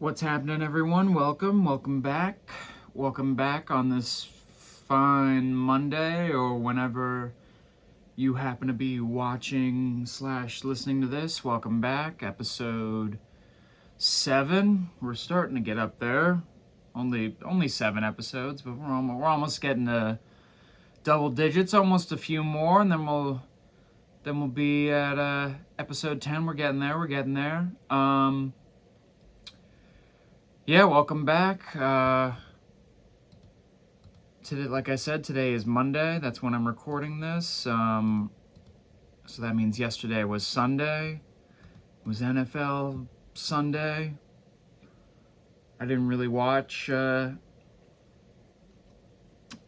What's happening, everyone? Welcome back on this fine Monday or whenever you happen to be watching / listening to this. Welcome back, episode 7. We're starting to get up there. Only 7 episodes, but we're almost getting to double digits. Almost a few more, and then we'll be at episode 10. We're getting there. Yeah, welcome back. Today, like I said, today is Monday. That's when I'm recording this. So that means yesterday was Sunday. It was NFL Sunday. I didn't really watch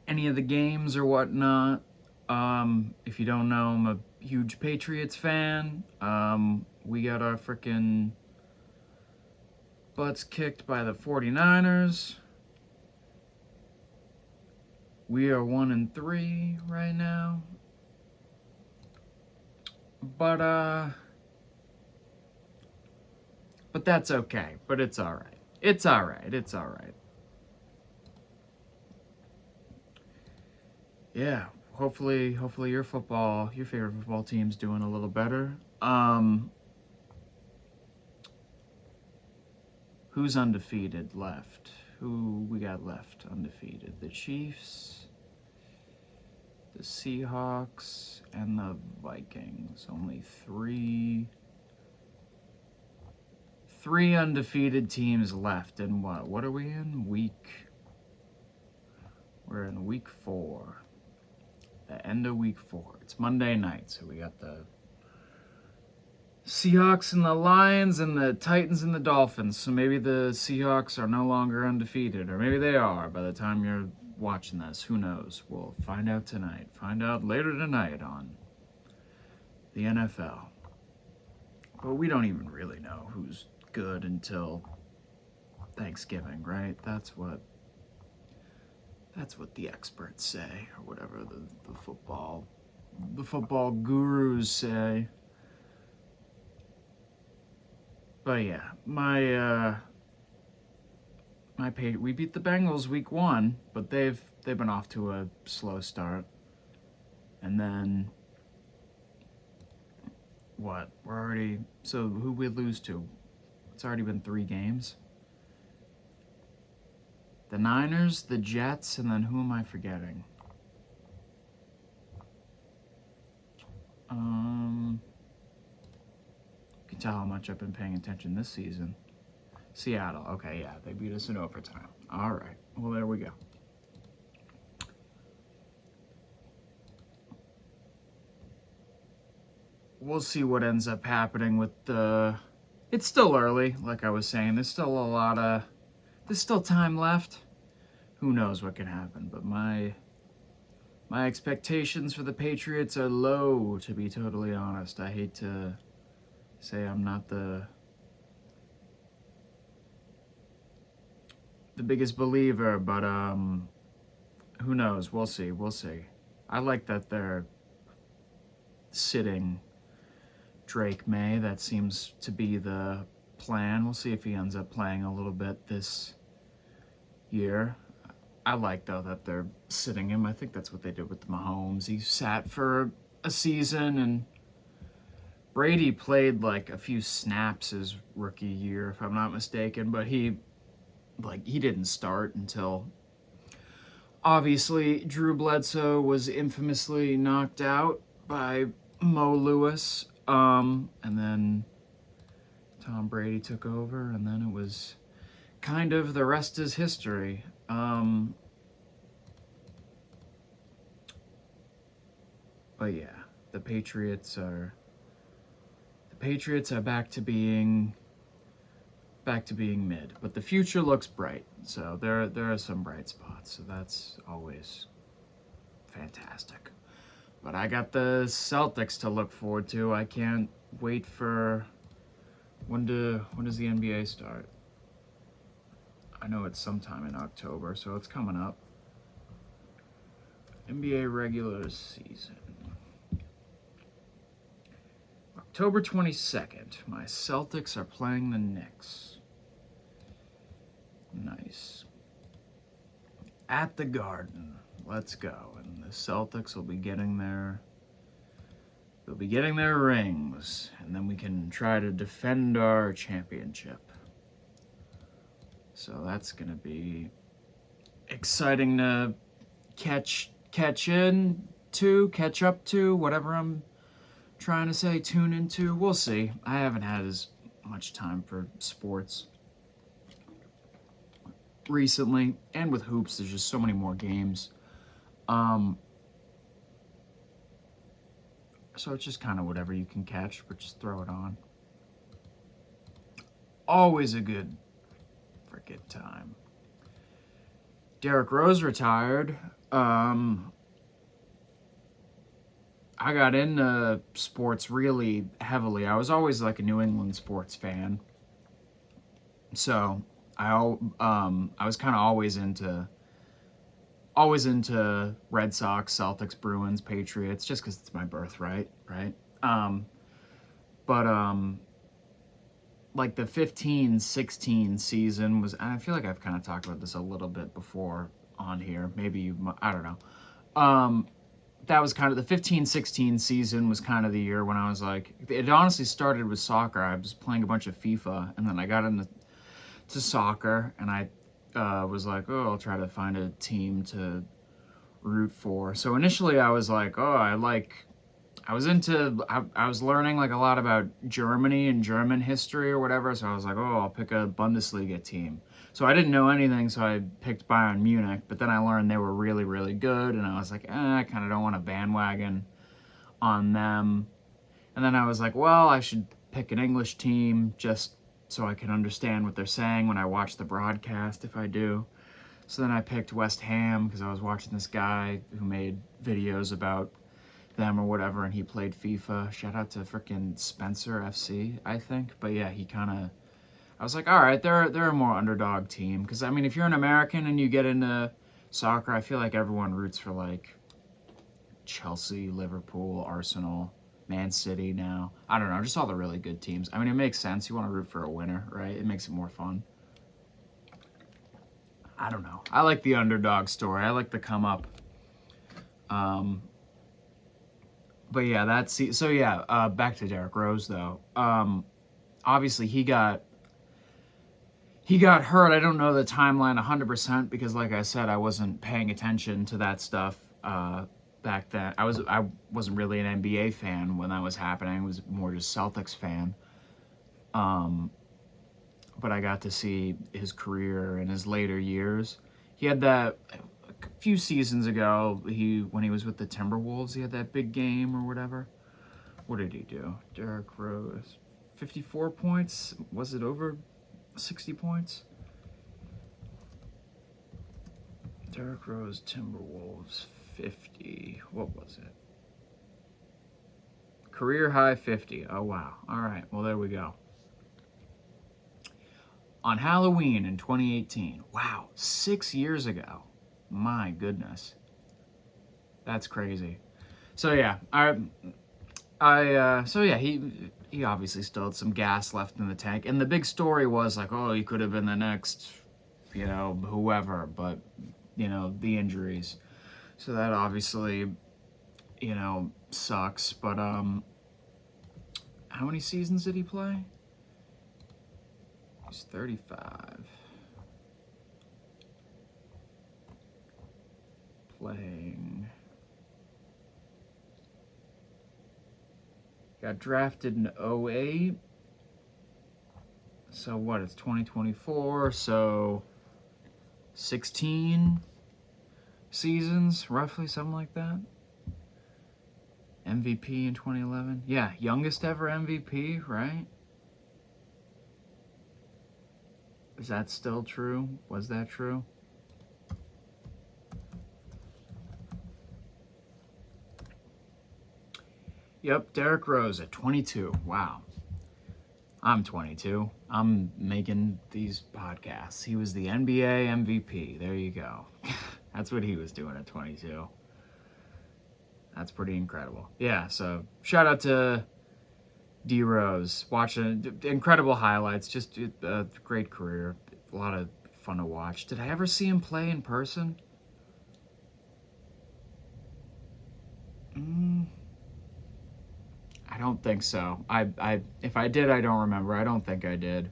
any of the games or whatnot. If you don't know, I'm a huge Patriots fan. We got our freaking butts kicked by the 49ers. We are 1-3 right now. But that's okay. But it's alright. It's alright. Yeah. Hopefully your favorite football team's doing a little better. Who's undefeated left? Who we got left undefeated? The Chiefs, the Seahawks, and the Vikings. Only three undefeated teams left. And what are we in? We're in week 4. The end of week 4. It's Monday night, so we got the Seahawks and the Lions and the Titans and the Dolphins. So maybe the Seahawks are no longer undefeated, or maybe they are by the time you're watching this. Who knows? We'll find out tonight. Find out later tonight on the NFL. But we don't even really know who's good until Thanksgiving, right? That's what the experts say, or whatever the football gurus say. But yeah, we beat the Bengals week 1, but they've been off to a slow start. And then what? So who we lose to? It's already been 3 games. The Niners, the Jets, and then who am I forgetting? You can tell how much I've been paying attention this season. Seattle. Okay, yeah, they beat us in overtime. All right. Well, there we go. We'll see what ends up happening with the... It's still early, like I was saying. There's still time left. Who knows what can happen, but my expectations for the Patriots are low, to be totally honest. I hate to say I'm not the biggest believer, but who knows? We'll see. I like that they're sitting Drake May. That seems to be the plan. We'll see if he ends up playing a little bit this year. I like, though, that they're sitting him. I think that's what they did with Mahomes. He sat for a season, and Brady played like a few snaps his rookie year, if I'm not mistaken, but he didn't start until obviously Drew Bledsoe was infamously knocked out by Mo Lewis, and then Tom Brady took over, and then it was kind of the rest is history. But yeah, the Patriots are back to being mid, but the future looks bright. So there are some bright spots. So that's always fantastic. But I got the Celtics to look forward to. I can't wait for when does the NBA start? I know it's sometime in October, so it's coming up. NBA regular season. October 22nd, my Celtics are playing the Knicks. series at the Garden. Let's go. And the Celtics will be getting they'll be getting their rings, and then we can try to defend our championship. So that's going to be exciting to catch up to, whatever I'm trying to say, tune into. We'll see. I haven't had as much time for sports recently, and with hoops, there's just so many more games. So it's just kind of whatever you can catch, but just throw it on. Always a good freaking time. Derrick Rose retired. I got into sports really heavily. I was always like a New England sports fan. So I was kind of always into Red Sox, Celtics, Bruins, Patriots, just because it's my birthright, right? Like the 15-16 season was, and I feel like I've kind of talked about this a little bit before on here. Maybe I don't know. That was kind of the 15-16 season was kind of the year when I was like, it honestly started with soccer. I was playing a bunch of FIFA, and then I got into soccer, and I was like, oh, I'll try to find a team to root for. So initially I was like, oh, I was learning like a lot about Germany and German history or whatever. So I was like, oh, I'll pick a Bundesliga team. So I didn't know anything, so I picked Bayern Munich, but then I learned they were really, really good, and I was like, I kind of don't want to bandwagon on them. And then I was like, well, I should pick an English team just so I can understand what they're saying when I watch the broadcast, if I do. So then I picked West Ham because I was watching this guy who made videos about them or whatever, and he played FIFA. Shout out to frickin' Spencer FC, I think. But yeah, I was like, all right, they're a more underdog team. Because, I mean, if you're an American and you get into soccer, I feel like everyone roots for, like, Chelsea, Liverpool, Arsenal, Man City now. I don't know, just all the really good teams. I mean, it makes sense. You want to root for a winner, right? It makes it more fun. I don't know. I like the underdog story. I like the come up. But yeah, back to Derrick Rose though. Obviously he got hurt. I don't know the timeline 100% because, like I said, I wasn't paying attention to that stuff back then. I wasn't really an NBA fan when that was happening. I was more just Celtics fan. But I got to see his career in his later years. He had that a few seasons ago. When he was with the Timberwolves, he had that big game or whatever. What did he do? Derrick Rose, 54 points. Was it over 60 points? Derrick Rose, Timberwolves, 50. What was it? Career high 50. Oh, wow. All right. Well, there we go. On Halloween in 2018. Wow. 6 years ago. My goodness. That's crazy. So, yeah. He obviously still had some gas left in the tank. And the big story was like, oh, he could have been the next, whoever. But, the injuries. So that obviously, sucks. But, how many seasons did he play? He's 35. Playing. Got drafted in 2008. So what? It's 2024. So 16 seasons, roughly, something like that. MVP in 2011. Yeah, youngest ever MVP, right? Is that still true? Was that true? Yep, Derrick Rose at 22. Wow. I'm 22. I'm making these podcasts. He was the NBA MVP. There you go. That's what he was doing at 22. That's pretty incredible. Yeah, so shout out to D-Rose. Watching incredible highlights. Just a great career. A lot of fun to watch. Did I ever see him play in person? I don't think so. If I did, I don't remember. I don't think I did.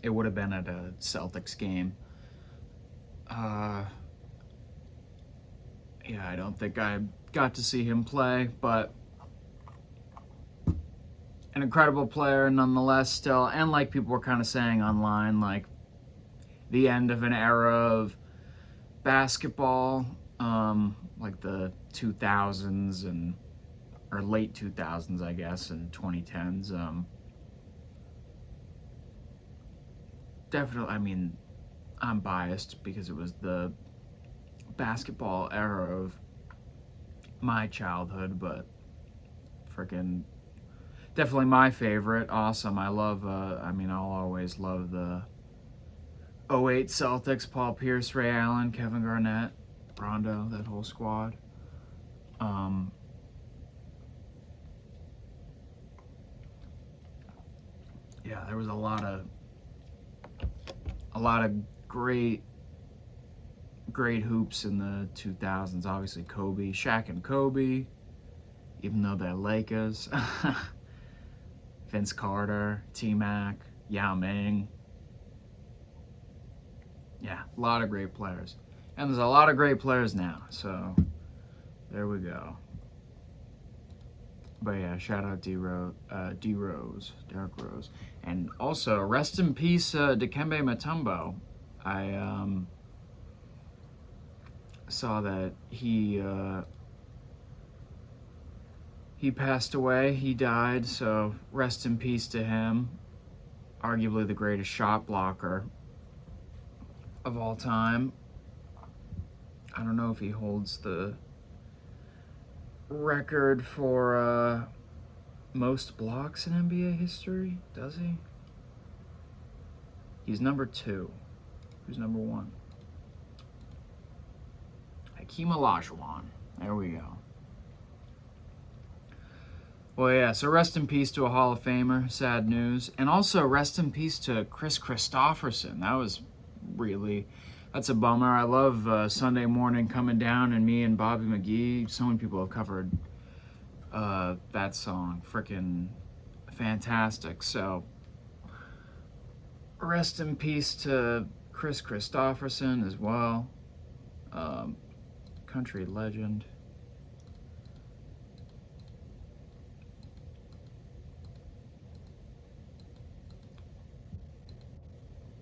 It would have been at a Celtics game. Yeah, I don't think I got to see him play, but an incredible player nonetheless still. And like people were kind of saying online, like the end of an era of basketball, like the 2000s or late 2000s, I guess, and 2010s. Definitely, I mean, I'm biased because it was the basketball era of my childhood, but freaking definitely my favorite. Awesome. I love, I'll always love the '08 Celtics, Paul Pierce, Ray Allen, Kevin Garnett, Rondo, that whole squad. Yeah, there was a lot of great hoops in the 2000s. Obviously, Kobe, Shaq and Kobe, even though they're Lakers. Vince Carter, T-Mac, Yao Ming. Yeah, a lot of great players. And there's a lot of great players now, so there we go. But yeah, shout out Derrick Rose. And also, rest in peace, Dikembe Mutombo. I saw that he passed away. He died, so rest in peace to him. Arguably the greatest shot blocker of all time. I don't know if he holds the record for most blocks in NBA history. Does he? He's number 2. Who's number 1? Hakeem Olajuwon. There we go. Well, yeah, so rest in peace to a Hall of Famer. Sad news. And also rest in peace to Chris Christopherson. That's a bummer. I love Sunday Morning Coming Down and me and Bobby McGee. So many people have covered that song. Freaking fantastic. So rest in peace to Chris Christopherson as well. Country legend.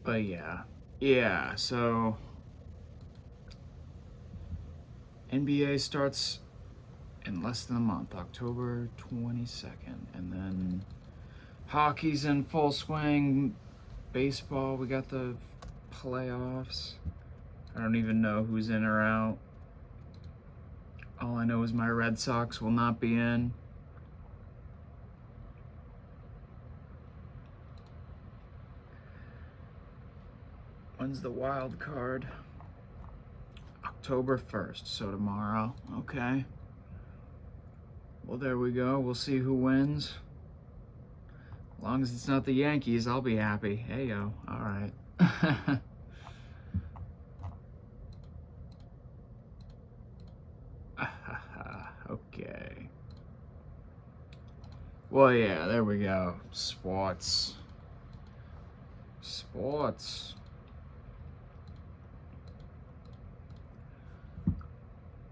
But yeah, so NBA starts in less than a month, October 22nd, and then hockey's in full swing, baseball, we got the playoffs. I don't even know who's in or out. All I know is my Red Sox will not be in. When's the wild card? October 1st, so tomorrow. Okay. Well, there we go. We'll see who wins. As long as it's not the Yankees, I'll be happy. Hey, yo. All right. Okay. Well, yeah, there we go. Sports.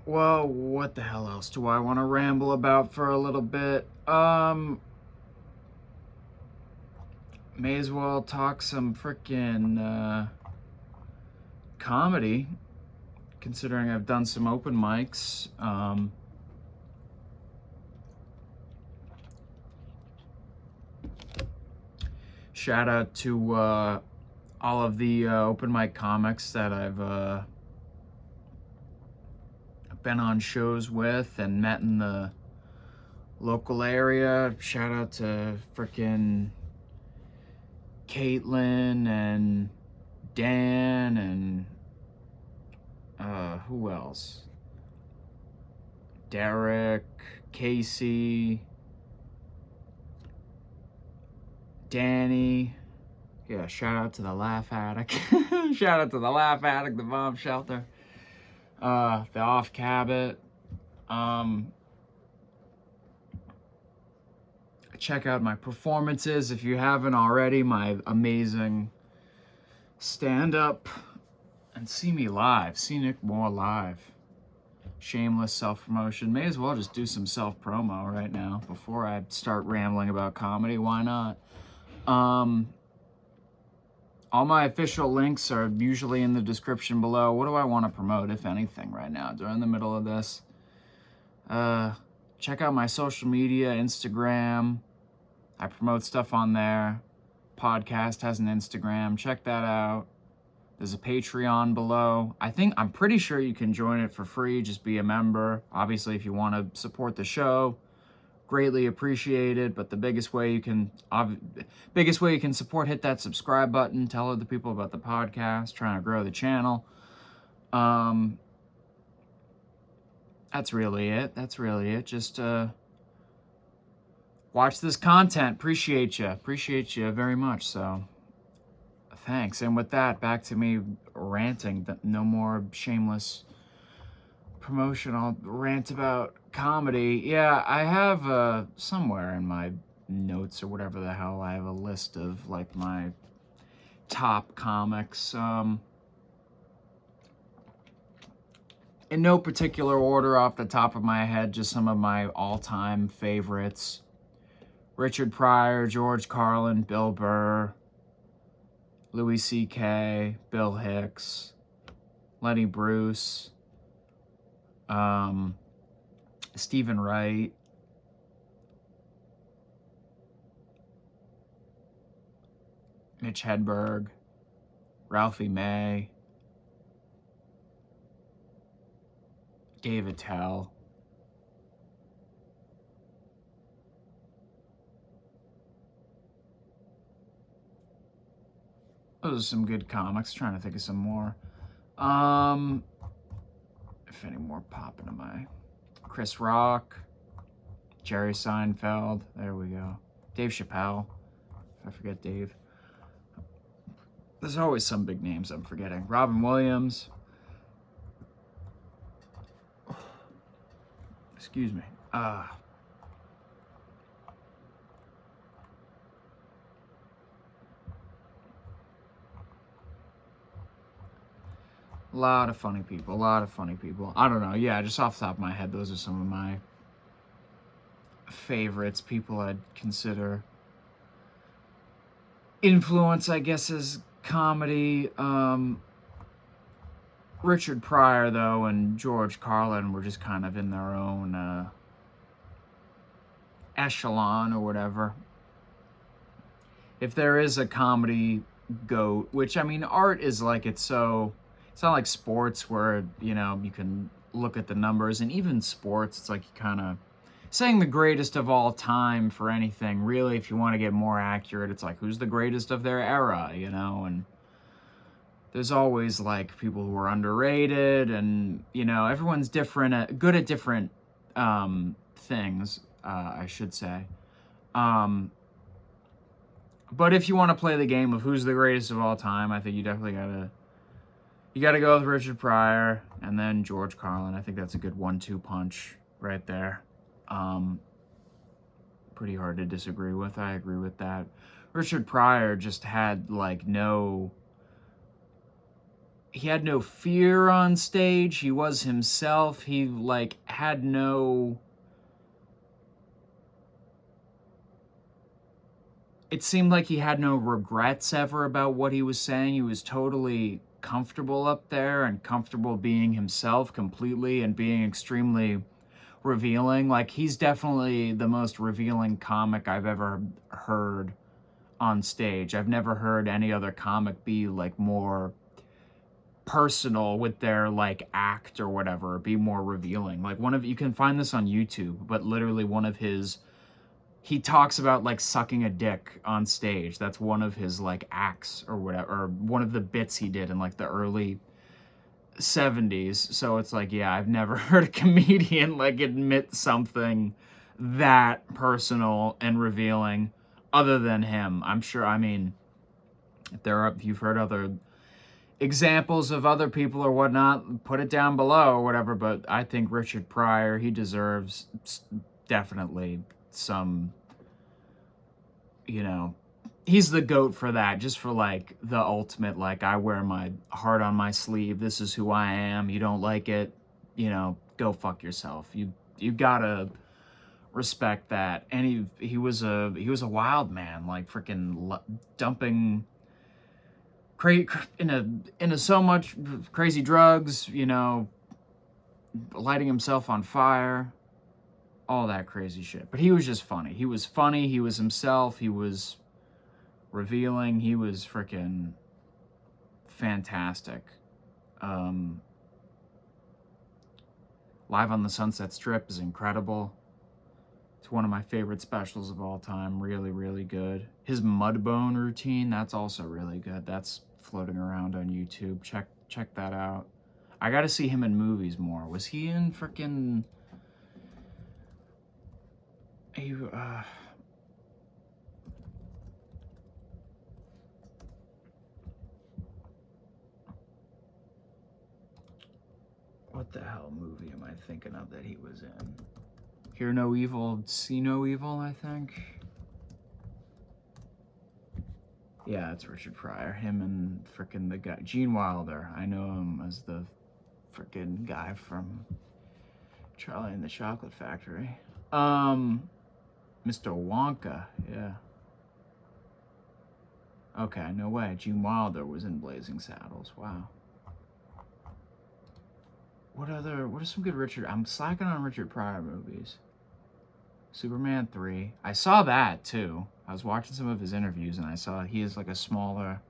Well, what the hell else do I want to ramble about for a little bit? May as well talk some frickin' comedy, considering I've done some open mics. Shout out to all of the open mic comics that I've been on shows with and met in the local area. Shout out to frickin' Caitlin and Dan and who else? Derek, Casey, Danny, Yeah, shout out to the Laugh Attic. Shout out to the Laugh Attic, the Bomb Shelter, the Off Cabot. Check out my performances if you haven't already, my amazing stand-up, and see me live, see Nick Moore live. Shameless self-promotion. May as well just do some self-promo right now before I start rambling about comedy. Why not? All my official links are usually in the description below. What do I want to promote, if anything, right now during the middle of this? Check out my social media, Instagram. I promote stuff on there. Podcast has an Instagram. Check that out. There's a Patreon below. I'm pretty sure you can join it for free. Just be a member. Obviously, if you want to support the show, greatly appreciated. But the biggest way you can support, hit that subscribe button. Tell other people about the podcast. Trying to grow the channel. That's really it. Just watch this content. Appreciate you very much. So thanks. And with that, back to me ranting. No more shameless promotion. I'll rant about comedy. Yeah, I have somewhere in my notes or whatever the hell, I have a list of like my top comics. In no particular order off the top of my head, just some of my all-time favorites. Richard Pryor, George Carlin, Bill Burr, Louis C.K., Bill Hicks, Lenny Bruce, Stephen Wright, Mitch Hedberg, Ralphie May, Dave Attell. Those are some good comics. Trying to think of some more. If any more pop into my... Chris Rock, Jerry Seinfeld. There we go. Dave Chappelle. If I forget Dave. There's always some big names I'm forgetting. Robin Williams. Excuse me. A lot of funny people. I don't know. Yeah, just off the top of my head, those are some of my favorites. People I'd consider influence, I guess, as comedy. Richard Pryor, though, and George Carlin were just kind of in their own echelon or whatever. If there is a comedy GOAT, which, I mean, art is like, it's not like sports where, you know, you can look at the numbers, and even sports, it's like you kind of saying the greatest of all time for anything. Really, if you want to get more accurate, it's like, who's the greatest of their era, you know? And there's always like people who are underrated, and, you know, everyone's different, good at different things, I should say. But if you want to play the game of who's the greatest of all time, I think you definitely gotta go with Richard Pryor and then George Carlin. I think that's a good 1-2 punch right there. Pretty hard to disagree with. I agree with that. Richard Pryor just had like he had no fear on stage. He was himself. He like had no... It seemed like he had no regrets ever about what he was saying. He was totally comfortable up there and comfortable being himself completely and being extremely revealing. Like, he's definitely the most revealing comic I've ever heard on stage. I've never heard any other comic be like more personal with their like act or whatever, be more revealing. Like, you can find this on YouTube, but literally one of his... He talks about like sucking a dick on stage. That's one of his like acts or whatever, or one of the bits he did in like the early 70s. So it's like, yeah, I've never heard a comedian like admit something that personal and revealing other than him. I'm sure, I mean, If you've heard other examples of other people or whatnot, put it down below or whatever. But I think Richard Pryor, he deserves definitely some, you know, he's the GOAT for that, just for like the ultimate, like, I wear my heart on my sleeve, this is who I am, you don't like it, go fuck yourself. You gotta respect that. And he was a wild man, like freaking dumping into so much crazy drugs, lighting himself on fire, all that crazy shit. But he was just funny. He was funny, he was himself, he was revealing, he was freaking fantastic. Live on the Sunset Strip is incredible. It's one of my favorite specials of all time. Really, really good. His Mudbone routine, that's also really good. That's floating around on YouTube. Check that out. I gotta see him in movies more. Was he in freaking... what the hell movie am I thinking of that he was in? Hear No Evil, See No Evil, I think. Yeah, it's Richard Pryor. Him and frickin' the guy, Gene Wilder. I know him as the frickin' guy from Charlie and the Chocolate Factory. Mr. Wonka, yeah. Okay, no way. Gene Wilder was in Blazing Saddles. Wow. What are some good I'm slacking on Richard Pryor movies. Superman 3. I saw that too. I was watching some of his interviews and I saw he has like a smaller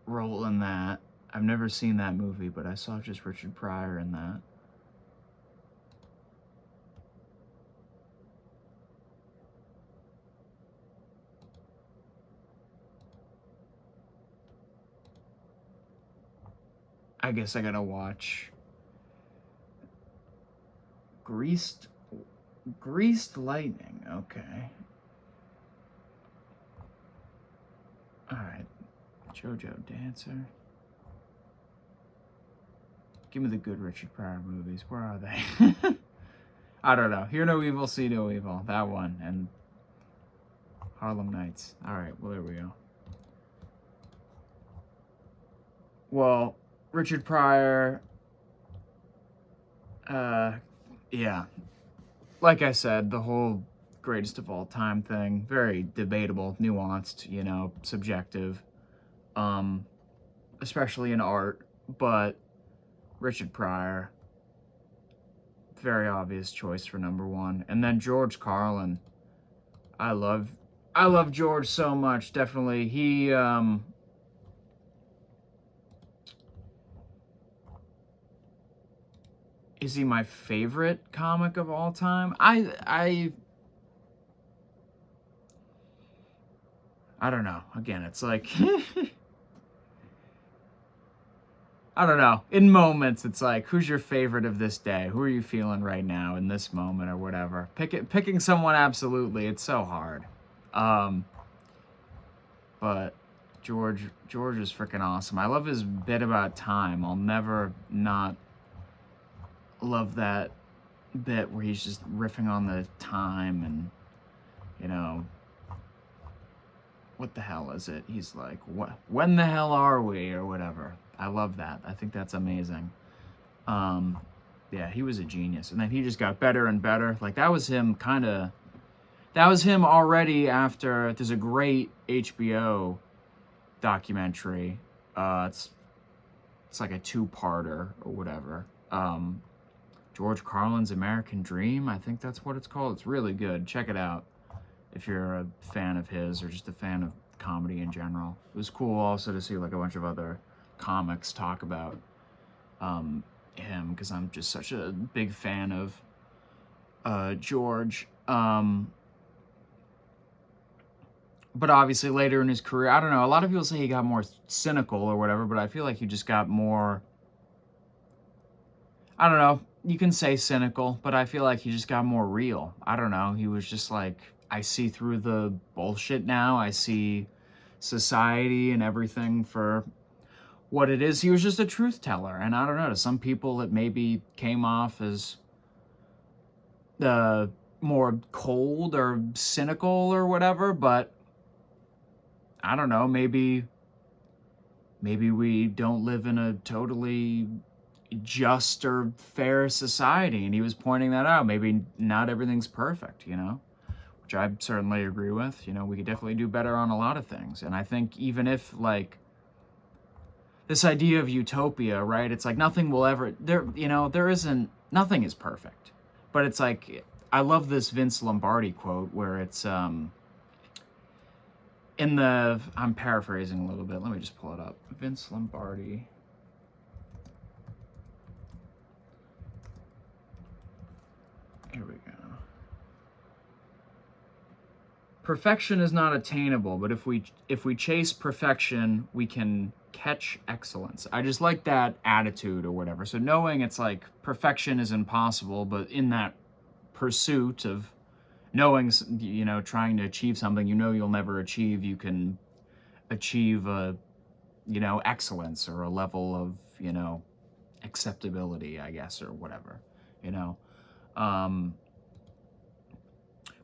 role in that. I've never seen that movie, but I saw just Richard Pryor in that. I guess I gotta watch Greased Lightning. Okay. Alright. JoJo Dancer. Give me the good Richard Pryor movies. Where are they? I don't know. Hear No Evil, See No Evil. That one. And Harlem Nights. Alright, well, there we go. Well, Richard Pryor... yeah. Like I said, the whole greatest of all time thing, very debatable, nuanced, subjective, especially in art, but Richard Pryor, very obvious choice for number one. And then George Carlin. I love George so much. Definitely. He, is he my favorite comic of all time? I don't know. Again, it's like, I don't know. In moments, it's like, who's your favorite of this day? Who are you feeling right now in this moment or whatever? Picking someone, absolutely. It's so hard. But George is freaking awesome. I love his bit about time. I'll never not love that bit where he's just riffing on the time and, what the hell is it? He's like, when the hell are we, or whatever. I love that. I think that's amazing. Yeah, he was a genius. And then he just got better and better. Like, that was him already after, there's a great HBO documentary. It's like a two-parter or whatever. George Carlin's American Dream, I think that's what it's called. It's really good. Check it out if you're a fan of his or just a fan of comedy in general. It was cool also to see like a bunch of other comics talk about him, because I'm just such a big fan of George. But obviously later in his career, I don't know, a lot of people say he got more cynical or whatever, but I feel like he just got more, I don't know, you can say cynical, but I feel like he just got more real. I don't know, he was just like, I see through the bullshit now. I see society and everything for what it is. He was just a truth teller. And I don't know, to some people it maybe came off as more cold or cynical or whatever, but I don't know, maybe we don't live in a totally just or fair society, and he was pointing that out. Maybe not everything's perfect, which I certainly agree with. We could definitely do better on a lot of things. And I think even if, like, this idea of utopia, right? It's like nothing will ever, there isn't, nothing is perfect. But it's like, I love this Vince Lombardi quote where it's, I'm paraphrasing a little bit. Let me just pull it up. Vince Lombardi. Here we go. Perfection is not attainable, but if we chase perfection, we can catch excellence. I just like that attitude or whatever. So knowing it's like perfection is impossible, but in that pursuit of knowing, trying to achieve something you'll never achieve, you can achieve excellence or a level of, acceptability, I guess, or whatever,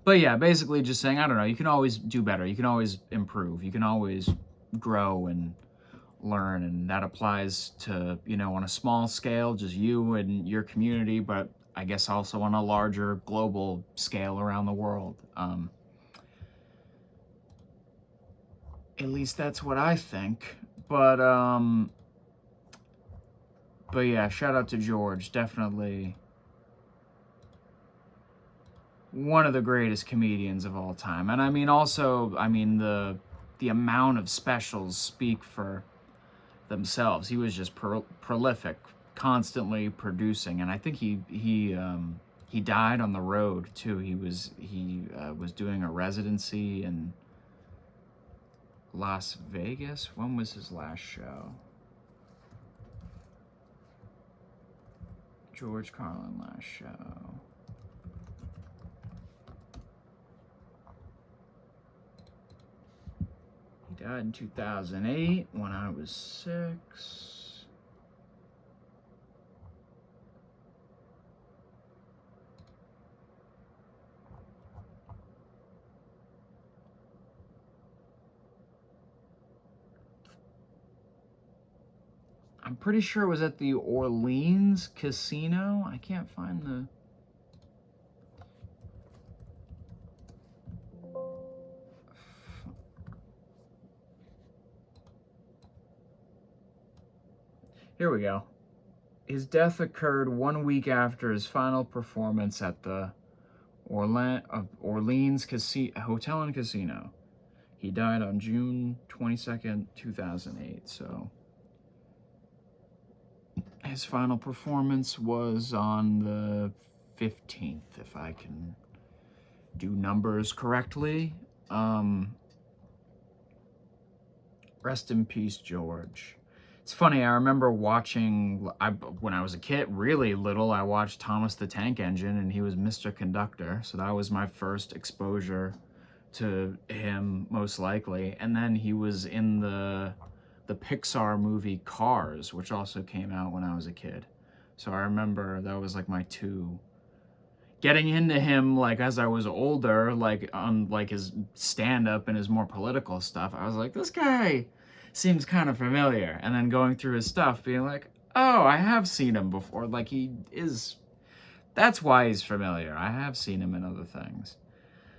But yeah, basically just saying, I don't know, you can always do better. You can always improve. You can always grow and learn. And that applies to, on a small scale, just you and your community, but I guess also on a larger global scale around the world. At least that's what I think. But yeah, shout out to George. Definitely one of the greatest comedians of all time. And I mean, also, the amount of specials speak for themselves. He was just prolific, constantly producing. And I think he died on the road too. He was doing a residency in Las Vegas. When was his last show? George Carlin last show. He died in 2008 when I was 6. I'm pretty sure it was at the Orleans Casino. I can't find the... Here we go. His death occurred 1 week after his final performance at the Orleans Hotel and Casino. He died on June 22nd, 2008, so... His final performance was on the 15th, if I can do numbers correctly. Rest in peace, George. It's funny, I remember watching, when I was a kid, really little, I watched Thomas the Tank Engine, and he was Mr. Conductor, so that was my first exposure to him, most likely. And then he was in the Pixar movie Cars, which also came out when I was a kid. So I remember that was like my two. Getting into him, like, as I was older, like, on, like, his stand-up and his more political stuff, I was like, this guy seems kind of familiar. And then going through his stuff, being like, oh, I have seen him before. Like, that's why he's familiar. I have seen him in other things.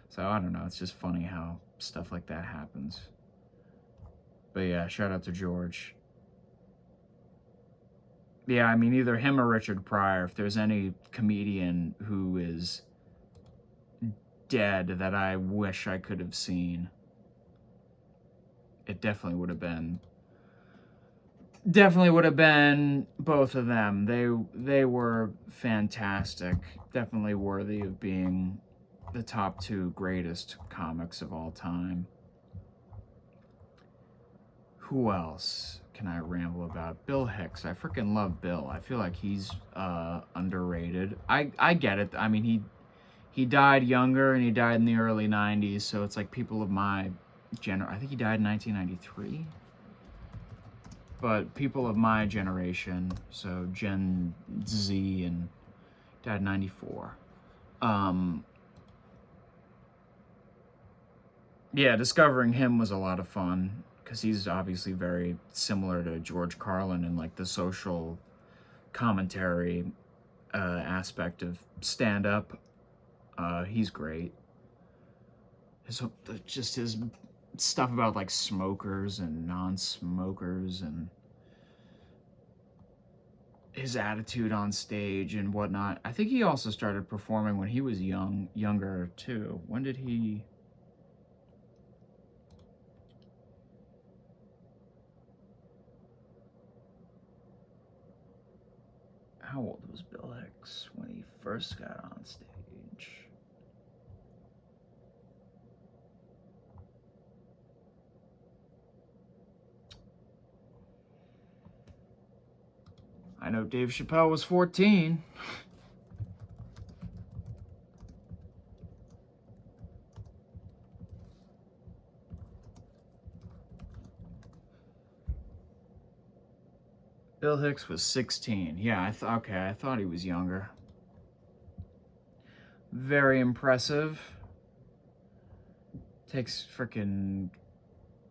So, I don't know, it's just funny how stuff like that happens. But yeah, shout out to George. Yeah, I mean, either him or Richard Pryor, if there's any comedian who is dead that I wish I could have seen, it definitely would have been both of them. They were fantastic. Definitely worthy of being the top 2 greatest comics of all time. Who else can I ramble about? Bill Hicks. I freaking love Bill. I feel like he's underrated. I get it. I mean, he died younger, and he died in the early 90s, so it's like people of my I think he died in 1993. But people of my generation, so Gen Z, and died in 94. Yeah, discovering him was a lot of fun because he's obviously very similar to George Carlin in like the social commentary aspect of stand-up. He's great. Just his stuff about like smokers and non-smokers and his attitude on stage and whatnot. I think he also started performing when he was younger too. When did he? How old was Bill Hicks when he first got on stage? I know Dave Chappelle was 14. Bill Hicks was 16. Yeah, I thought he was younger. Very impressive. Takes freaking.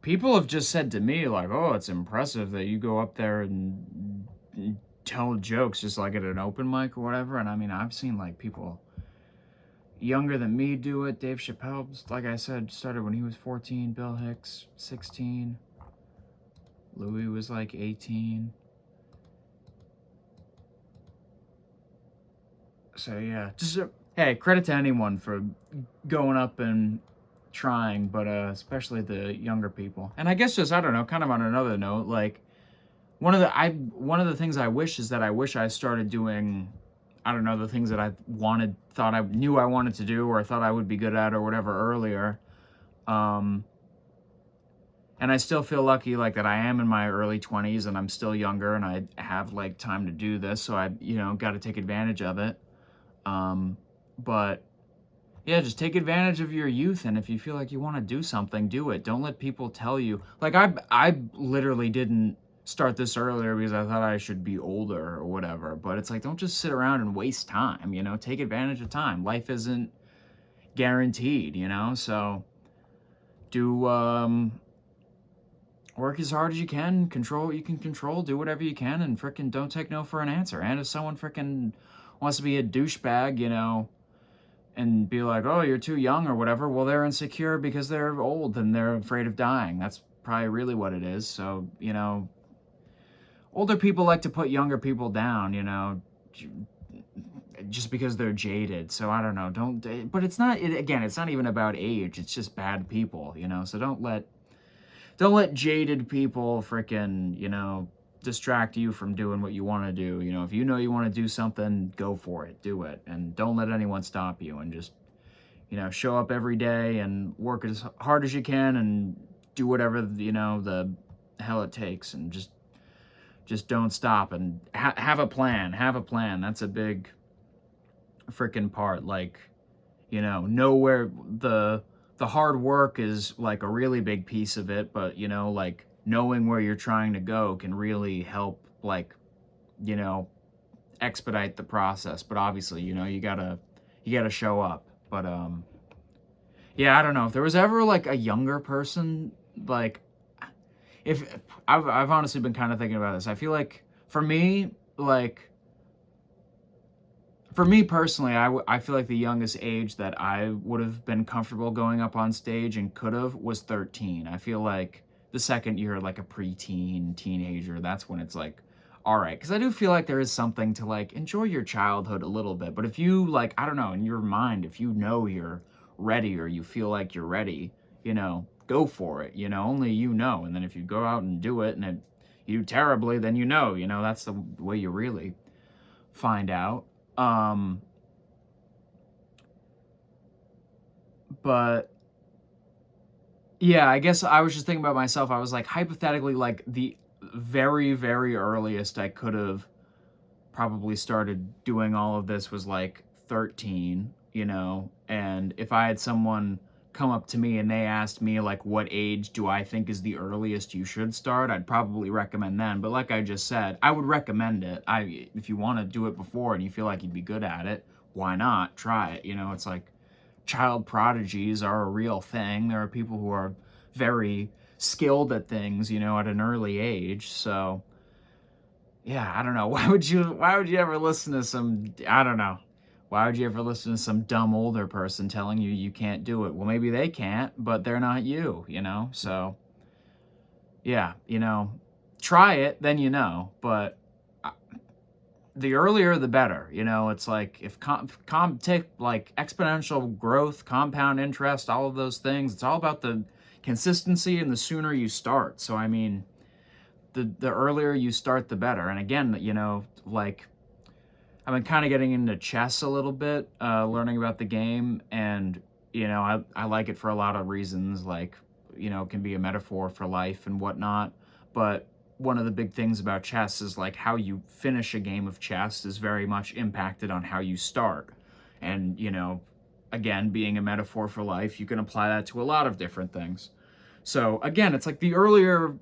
People have just said to me, like, oh, it's impressive that you go up there and tell jokes just like at an open mic or whatever. And I mean, I've seen like people younger than me do it. Dave Chappelle, like I said, started when he was 14. Bill Hicks, 16. Louis was like 18. So yeah, just hey, credit to anyone for going up and trying, but especially the younger people. And I guess just I don't know, kind of on another note, like one of the things I wish is that I wish I started doing, I don't know, the things that I thought I knew I wanted to do or thought I would be good at or whatever earlier. And I still feel lucky like that I am in my early 20s and I'm still younger and I have like time to do this, so I got to take advantage of it. But yeah, just take advantage of your youth, and if you feel like you want to do something, do it. Don't let people tell you. Like I literally didn't start this earlier because I thought I should be older or whatever. But it's like, don't just sit around and waste time. Take advantage of time. Life isn't guaranteed. So do work as hard as you can. Control what you can control. Do whatever you can, and frickin' don't take no for an answer. And if someone frickin' wants to be a douchebag, and be like, oh, you're too young or whatever, well, they're insecure because they're old and they're afraid of dying. That's probably really what it is. So, older people like to put younger people down, just because they're jaded. So I don't know. But it's not, again, it's not even about age. It's just bad people, so don't let jaded people frickin', distract you from doing what you want to do. If you know you want to do something, go for it, do it, and don't let anyone stop you. And just show up every day and work as hard as you can and do whatever the hell it takes, and just don't stop, and have a plan. That's a big freaking part. Like, know where the hard work is like a really big piece of it, but like knowing where you're trying to go can really help, like, expedite the process. But obviously, you gotta show up. But yeah, I don't know if there was ever like a younger person, like, if I've honestly been kind of thinking about this. I feel like for me, like, for me personally, I feel like the youngest age that I would have been comfortable going up on stage and could have was 13. I feel like the second you're like a preteen, teenager, that's when it's like, all right. Because I do feel like there is something to like enjoy your childhood a little bit. But if you like, I don't know, in your mind, if you know you're ready or you feel like you're ready, go for it. Only you know. And then if you go out and do it and you do terribly, then that's the way you really find out. But yeah, I guess I was just thinking about myself. I was like, hypothetically, like the very, very earliest I could have probably started doing all of this was like 13, and if I had someone come up to me and they asked me, like, what age do I think is the earliest you should start, I'd probably recommend then. But like I just said, I would recommend it. If you want to do it before and you feel like you'd be good at it, why not try it? It's like child prodigies are a real thing. There are people who are very skilled at things, at an early age. So yeah, I don't know. Why would you ever listen to I don't know. Why would you ever listen to some dumb older person telling you you can't do it? Well, maybe they can't, but they're not you. So yeah, try it, then but the earlier the better. It's like if take like exponential growth, compound interest, all of those things, it's all about the consistency, and the sooner you start. So I mean, the earlier you start, the better. And again, like I've been kind of getting into chess a little bit, learning about the game, and I like it for a lot of reasons. Like, it can be a metaphor for life and whatnot. But one of the big things about chess is like how you finish a game of chess is very much impacted on how you start. And again, being a metaphor for life, you can apply that to a lot of different things. So again, it's like the earlier,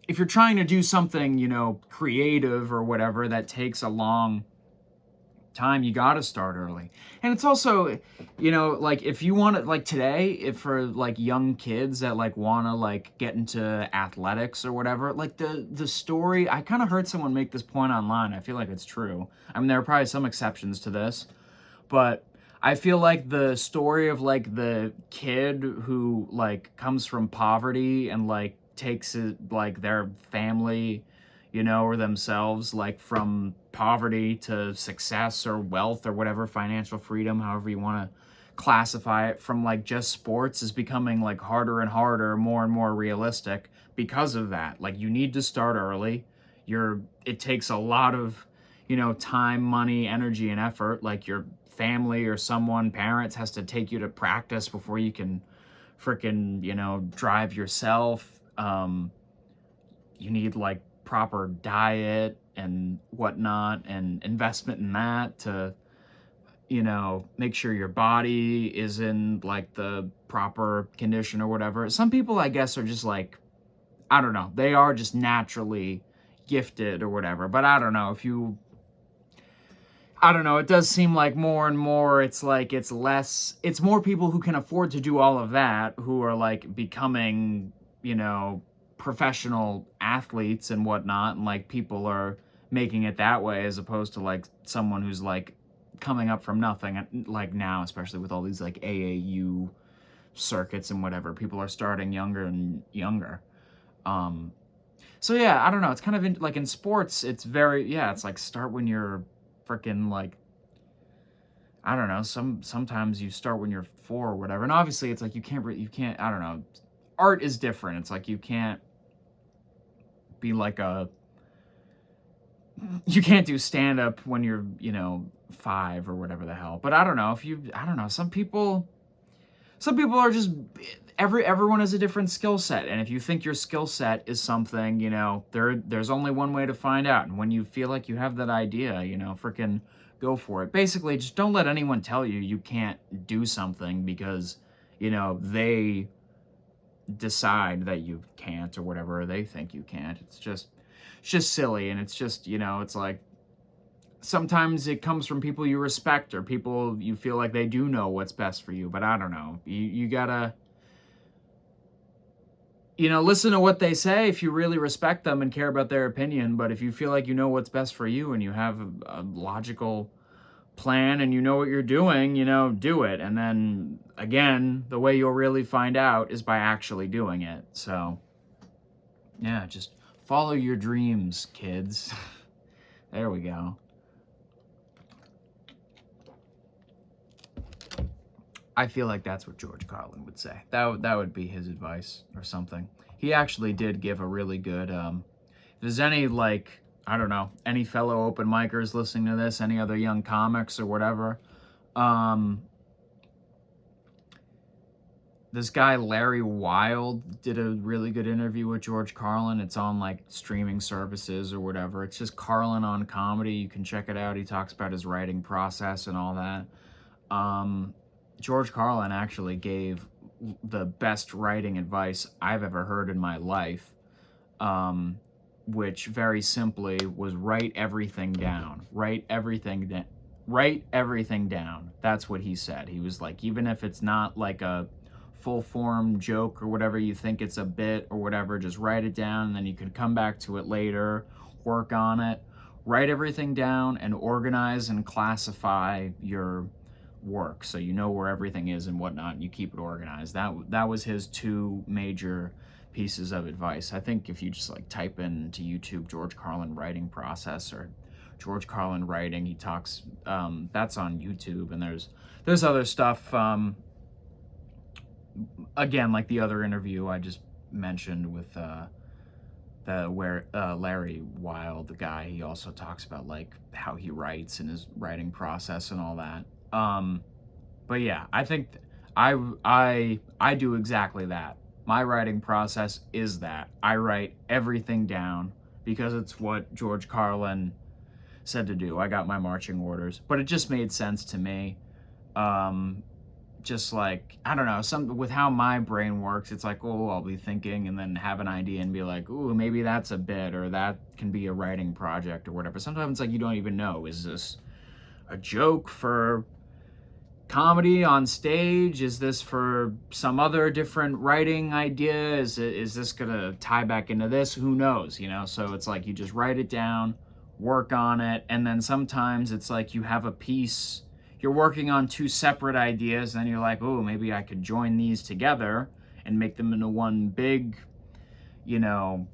if you're trying to do something, creative or whatever that takes a long time, you got to start early. And it's also, like if you want to, like today, if for like young kids that like want to like get into athletics or whatever, like the story, I kind of heard someone make this point online. I feel like it's true. I mean, there are probably some exceptions to this, but I feel like the story of like the kid who like comes from poverty and like takes it, like their family, or themselves, like from poverty to success or wealth or whatever, financial freedom, however you want to classify it, from like just sports, is becoming like harder and harder, more and more realistic because of that. Like you need to start early. It takes a lot of, time, money, energy, and effort. Like your family or parents has to take you to practice before you can freaking, drive yourself. You need like proper diet and whatnot, and investment in that to, make sure your body is in like the proper condition or whatever. Some people, I guess, are just like, I don't know, they are just naturally gifted or whatever. But I don't know, it does seem like more and more it's like it's more people who can afford to do all of that who are like becoming, professional athletes and whatnot, and like people are making it that way, as opposed to like someone who's like coming up from nothing. Like now, especially with all these like AAU circuits and whatever, people are starting younger and younger. So yeah, I don't know, it's kind of like in sports, it's it's like start when you're freaking like, I don't know, sometimes you start when you're 4 or whatever. And obviously it's like you can't, I don't know, art is different. It's like you can't be like you can't do stand up when you're 5 or whatever the hell. But I don't know, I don't know, some people are just, everyone has a different skill set. And if you think your skill set is something, there's only one way to find out. And when you feel like you have that idea, freaking go for it. Basically, just don't let anyone tell you can't do something because, they decide that you can't or whatever, or they think you can't. It's just silly. And it's just, it's like, sometimes it comes from people you respect or people you feel like they do know what's best for you. But I don't know, you gotta, listen to what they say if you really respect them and care about their opinion. But if you feel like you know what's best for you and you have a logical plan and you know what you're doing, do it. And then again, the way you'll really find out is by actually doing it. So yeah, just follow your dreams, kids. There we go. I feel like that's what George Carlin would say. That would be his advice or something. He actually did give a really good, if there's any, like, I don't know, any fellow open micers listening to this, any other young comics or whatever, this guy Larry Wilde did a really good interview with George Carlin. It's on like streaming services or whatever. It's just Carlin on Comedy. You can check it out. He talks about his writing process and all that. George Carlin actually gave the best writing advice I've ever heard in my life, which very simply was write everything down. Write everything down. Write everything down. That's what he said. He was like, even if it's not like a full form joke or whatever, you think it's a bit or whatever, just write it down and then you can come back to it later, work on it. Write everything down and organize and classify your work so you know where everything is and whatnot, and you keep it organized. That was his two major pieces of advice. I think if you just like type into YouTube George Carlin writing process or George Carlin writing, he talks, that's on YouTube, and there's other stuff, again, like the other interview I just mentioned with Larry Wilde, the guy. He also talks about like how he writes and his writing process and all that. But yeah, I think I do exactly that. My writing process is that I write everything down because it's what George Carlin said to do. I got my marching orders, but it just made sense to me. Just like, I don't know, with how my brain works, it's like, oh, I'll be thinking and then have an idea and be like, ooh, maybe that's a bit, or that can be a writing project or whatever. Sometimes it's like you don't even know, is this a joke for comedy on stage? Is this for some other different writing idea? Is this gonna tie back into this? Who knows, you know? So it's like you just write it down, work on it, and then sometimes it's like you have a piece, you're working on two separate ideas, and then you're like, oh, maybe I could join these together and make them into one big, you know,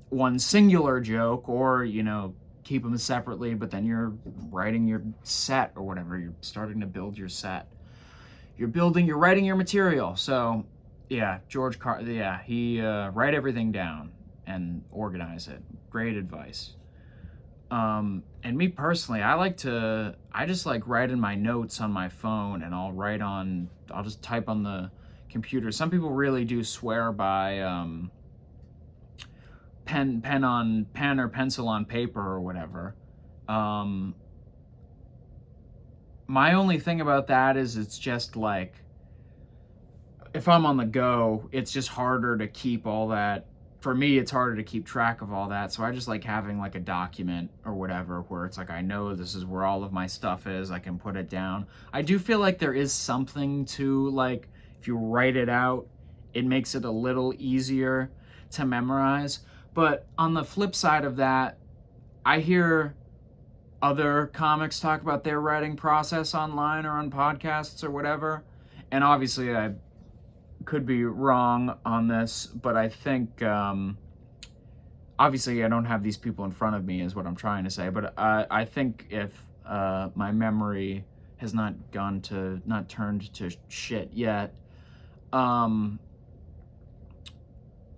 one singular joke, or, you know, keep them separately, but then you're writing your set or whatever. You're starting to build your set. You're writing your material. So, yeah, he write everything down and organize it. Great advice. And me personally, I just like write in my notes on my phone, and I'll just type on the computer. Some people really do swear by pen or pencil on paper or whatever. My only thing about that is it's just like, if I'm on the go, it's just harder to keep all that. For me, it's harder to keep track of all that. So I just like having like a document or whatever where it's like, I know this is where all of my stuff is. I can put it down. I do feel like there is something to, like, if you write it out, it makes it a little easier to memorize. But on the flip side of that, I hear other comics talk about their writing process online or on podcasts or whatever. And obviously I could be wrong on this, but I think, obviously I don't have these people in front of me is what I'm trying to say, but I think if my memory has not turned to shit yet,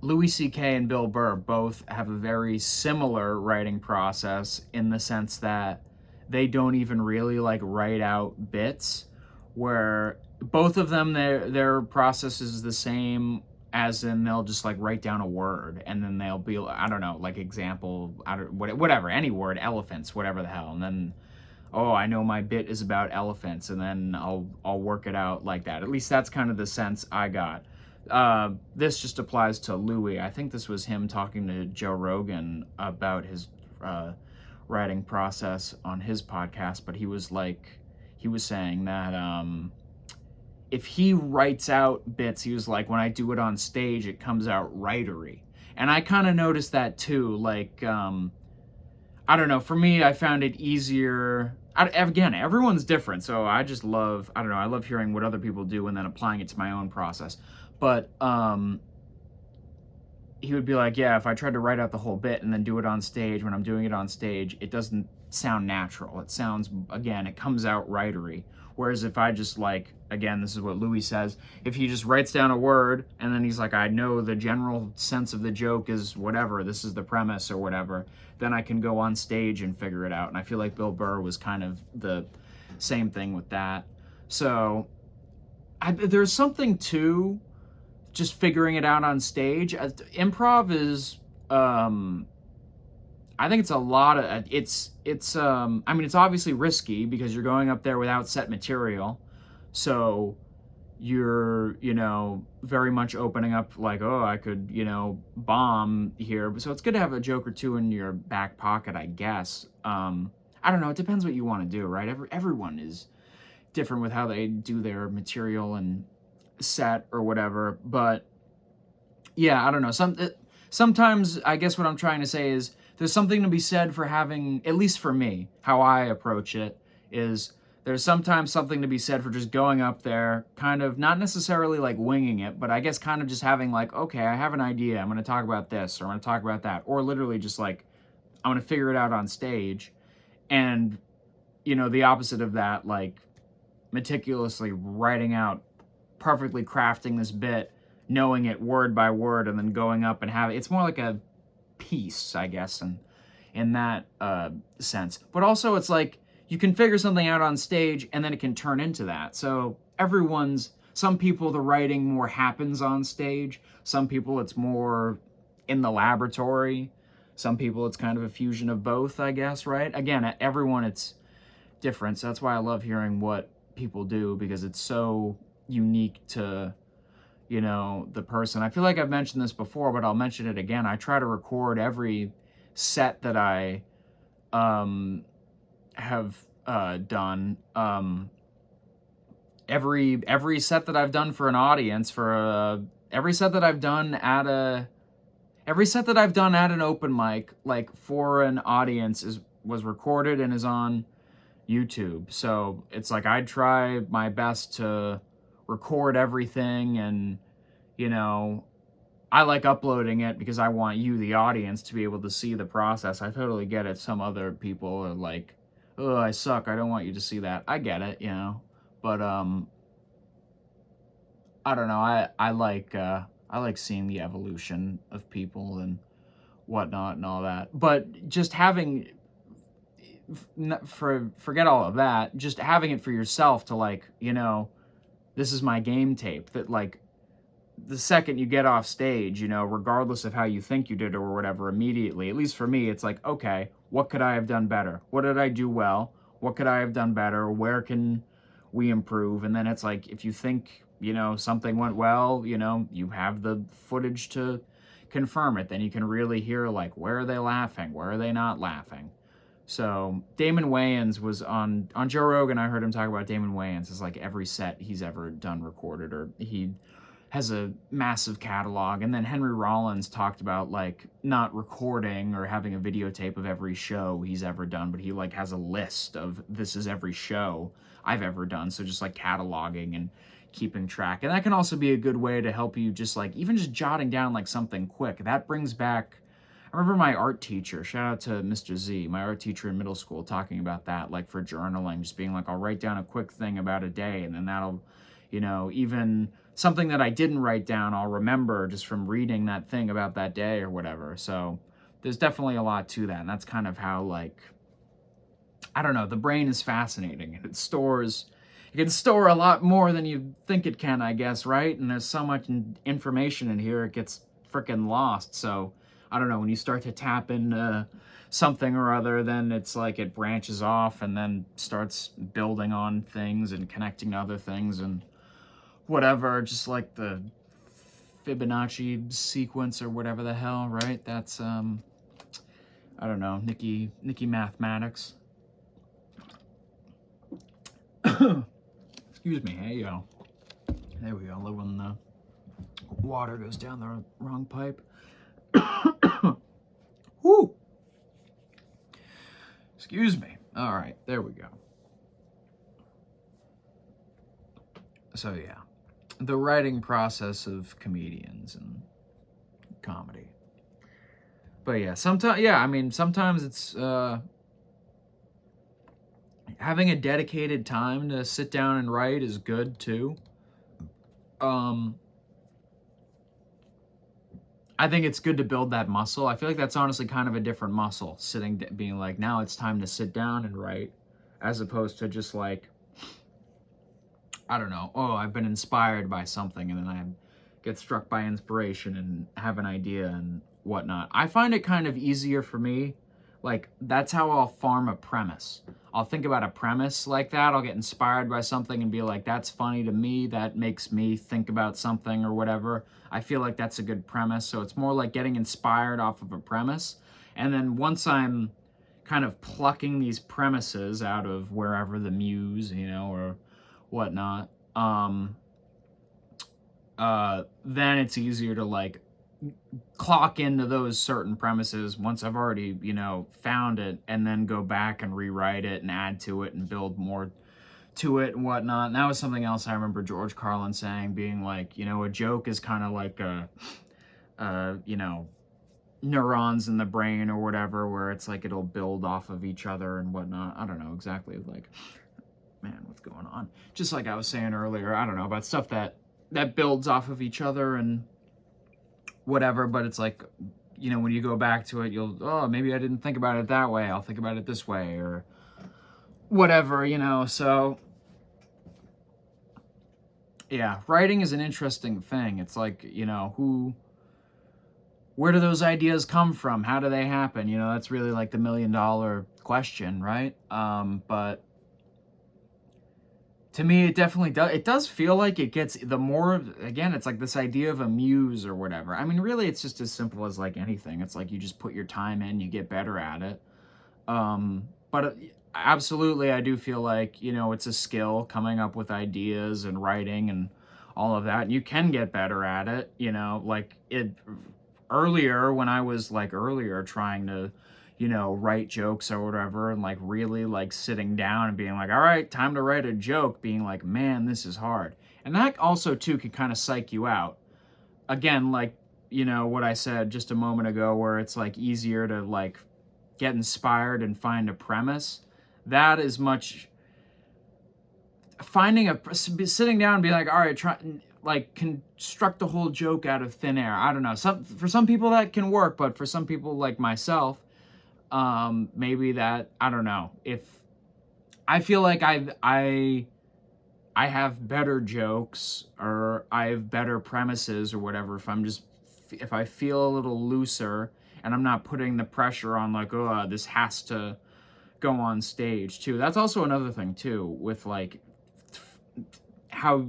Louis C.K. and Bill Burr both have a very similar writing process, in the sense that they don't even really like write out bits, where both of them, their process is the same, as in they'll just like write down a word, and then they'll be, I don't know, like example, whatever, any word, elephants, whatever the hell, and then, oh, I know my bit is about elephants, and then I'll work it out like that. At least that's kind of the sense I got. This just applies to Louis. I think this was him talking to Joe Rogan about his writing process on his podcast, but he was saying that if he writes out bits, he was like, when I do it on stage, it comes out writery. And I kind of noticed that too. Like, I don't know, for me, I found it easier. Again, everyone's different, so I love hearing what other people do and then applying it to my own process. But he would be like, yeah, if I tried to write out the whole bit and then do it on stage, when I'm doing it on stage, it doesn't sound natural. It sounds, again, it comes out writery. Whereas if I just like, again, this is what Louis says, if he just writes down a word and then he's like, I know the general sense of the joke is whatever, this is the premise or whatever, then I can go on stage and figure it out. And I feel like Bill Burr was kind of the same thing with that. So there's something to just figuring it out on stage. Improv is, I think it's a lot of, I mean, it's obviously risky because you're going up there without set material. So you're, very much opening up like, oh, I could, bomb here. So it's good to have a joke or two in your back pocket, I guess. I don't know. It depends what you want to do, right? Everyone is different with how they do their material and set or whatever. But yeah, I don't know. Sometimes I guess what I'm trying to say is there's something to be said for having, at least for me, how I approach it is there's sometimes something to be said for just going up there, kind of not necessarily like winging it, but I guess kind of just having like, okay, I have an idea. I'm going to talk about this or I'm going to talk about that, or literally just like I'm going to figure it out on stage. And the opposite of that, like meticulously writing out, perfectly crafting this bit, knowing it word by word, and then going up and having it's more like a piece, I guess, and in that sense. But also, it's like you can figure something out on stage, and then it can turn into that. So some people, the writing more happens on stage. Some people, it's more in the laboratory. Some people, it's kind of a fusion of both, I guess, right? Again, everyone, it's different. So that's why I love hearing what people do, because it's so unique to the person. I feel like I've mentioned this before, but I'll mention it again. I try to record every set that I have done. Every set that I've done for an audience, every set that I've done at an open mic, like for an audience, was recorded and is on YouTube. So it's like I try my best to record everything, and I like uploading it because I want you, the audience, to be able to see the process. I totally get it. Some other people are like, oh, I suck, I don't want you to see that. I get it, but I don't know, I like seeing the evolution of people and whatnot and all that. But just having, forget all of that, just having it for yourself to like, this is my game tape, that like the second you get off stage, regardless of how you think you did or whatever, immediately, at least for me, it's like, okay, what could I have done better? What did I do well? What could I have done better? Where can we improve? And then it's like, if you think, something went well, you have the footage to confirm it. Then you can really hear like, where are they laughing? Where are they not laughing? So Damon Wayans was on Joe Rogan. I heard him talk about Damon Wayans as like every set he's ever done recorded, or he has a massive catalog. And then Henry Rollins talked about like not recording or having a videotape of every show he's ever done, but he like has a list of, this is every show I've ever done. So just like cataloging and keeping track. And that can also be a good way to help you, just like even just jotting down like something quick. That brings back, I remember my art teacher, shout out to Mr. Z, my art teacher in middle school, talking about that, like for journaling, just being like, I'll write down a quick thing about a day, and then that'll, even something that I didn't write down, I'll remember just from reading that thing about that day or whatever. So there's definitely a lot to that, and that's kind of how, like, I don't know, the brain is fascinating, and it can store a lot more than you think it can, I guess, right? And there's so much information in here, it gets freaking lost. So I don't know, when you start to tap into something or other, then it's like it branches off and then starts building on things and connecting to other things and whatever, just like the Fibonacci sequence or whatever the hell, right? That's I don't know, Nikki Mathematics. Excuse me. Hey, yo. There we go. Love when the water goes down the wrong pipe. Whoo! Excuse me. All right, there we go. So yeah, the writing process of comedians and comedy. But yeah, sometimes it's having a dedicated time to sit down and write is good too. I think it's good to build that muscle. I feel like that's honestly kind of a different muscle, being like, now it's time to sit down and write, as opposed to just like, I don't know, oh, I've been inspired by something, and then I get struck by inspiration and have an idea and whatnot. I find it kind of easier for me. Like, that's how I'll farm a premise. I'll think about a premise like that. I'll get inspired by something and be like, that's funny to me. That makes me think about something or whatever. I feel like that's a good premise. So it's more like getting inspired off of a premise. And then once I'm kind of plucking these premises out of wherever, the muse, or whatnot, then it's easier to like clock into those certain premises once I've already, found it, and then go back and rewrite it and add to it and build more to it and whatnot. And that was something else I remember George Carlin saying, being like, a joke is kind of like neurons in the brain or whatever, where it's like it'll build off of each other and whatnot. I don't know exactly, like, man, what's going on? Just like I was saying earlier, I don't know, about stuff that builds off of each other and whatever, but it's like, when you go back to it, maybe I didn't think about it that way, I'll think about it this way, or whatever, so yeah, writing is an interesting thing. It's like, where do those ideas come from? How do they happen? That's really like the $1 million question, right? But to me, it definitely does. It does feel like it gets, the more, again, it's like this idea of a muse or whatever. I mean, really, it's just as simple as like anything. It's like you just put your time in, you get better at it. But absolutely, I do feel like, it's a skill, coming up with ideas and writing and all of that. And you can get better at it, like it earlier, when I was like trying to, write jokes or whatever, and like really like sitting down and being like, all right, time to write a joke, being like, man, this is hard. And that also too can kind of psych you out. Again, like, what I said just a moment ago, where it's like easier to like get inspired and find a premise. That is much, sitting down and be like, all right, try, like, construct the whole joke out of thin air. I don't know. For some people that can work, but for some people like myself, maybe that, I don't know. If I feel like I have better jokes, or I have better premises or whatever, if I feel a little looser and I'm not putting the pressure on like, oh, this has to go on stage too. That's also another thing too, with like how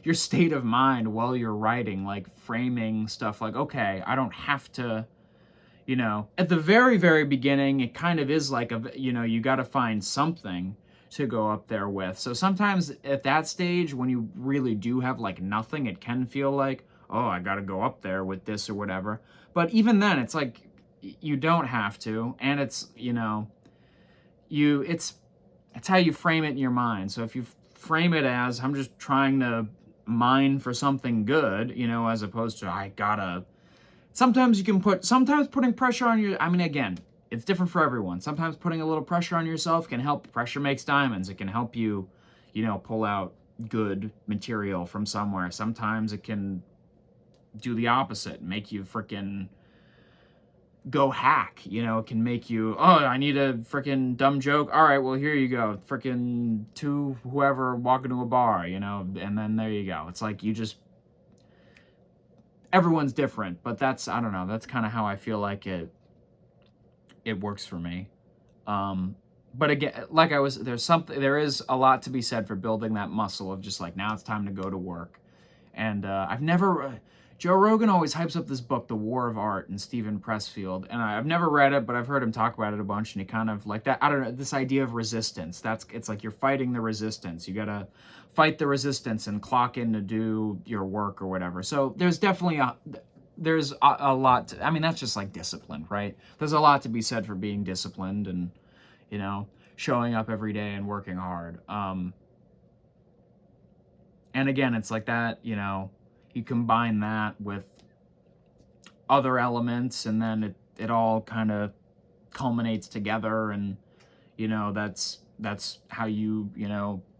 your state of mind while you're writing, like framing stuff like, okay, I don't have to, at the very, very beginning, it kind of is like you got to find something to go up there with. So sometimes at that stage, when you really do have like nothing, it can feel like, oh, I got to go up there with this or whatever. But even then, it's like, you don't have to. And it's, it's how you frame it in your mind. So if you frame it as, I'm just trying to mine for something good, as opposed to, I gotta, sometimes putting pressure on your, I mean, again, it's different for everyone. Sometimes putting a little pressure on yourself can help. Pressure makes diamonds. It can help you, pull out good material from somewhere. Sometimes it can do the opposite, make you freaking go hack. It can make you, oh, I need a freaking dumb joke. All right, well, here you go. Freaking two whoever walk into a bar, and then there you go. It's like everyone's different, but that's, I don't know, that's kind of how I feel like it works for me. But again, like there is a lot to be said for building that muscle of just like, now it's time to go to work. And Joe Rogan always hypes up this book, The War of Art, and Stephen Pressfield. And I've never read it, but I've heard him talk about it a bunch. And he kind of like that, I don't know, this idea of resistance. It's like you're fighting the resistance. You got to fight the resistance and clock in to do your work or whatever. So there's definitely a lot I mean, that's just like discipline, right? There's a lot to be said for being disciplined and, showing up every day and working hard. And again, it's like that, you combine that with other elements, and then it all kind of culminates together, and that's how you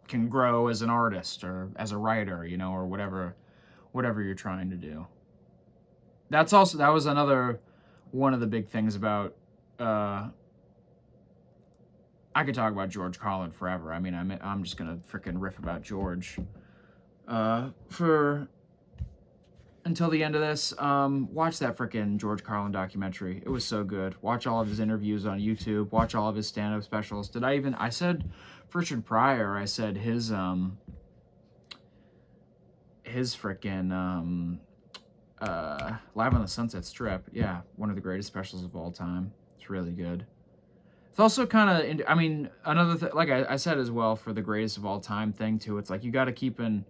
can grow as an artist or as a writer, or whatever you're trying to do. That was another one of the big things about I could talk about George Carlin forever. I mean, I'm just gonna freaking riff about George for until the end of this, watch that frickin' George Carlin documentary. It was so good. Watch all of his interviews on YouTube. Watch all of his stand-up specials. I said for Richard Pryor, I said his frickin' Live on the Sunset Strip. Yeah, one of the greatest specials of all time. It's really good. It's also kind of, I mean, another thing, like I said as well, for the greatest of all time thing too, it's like you got to keep in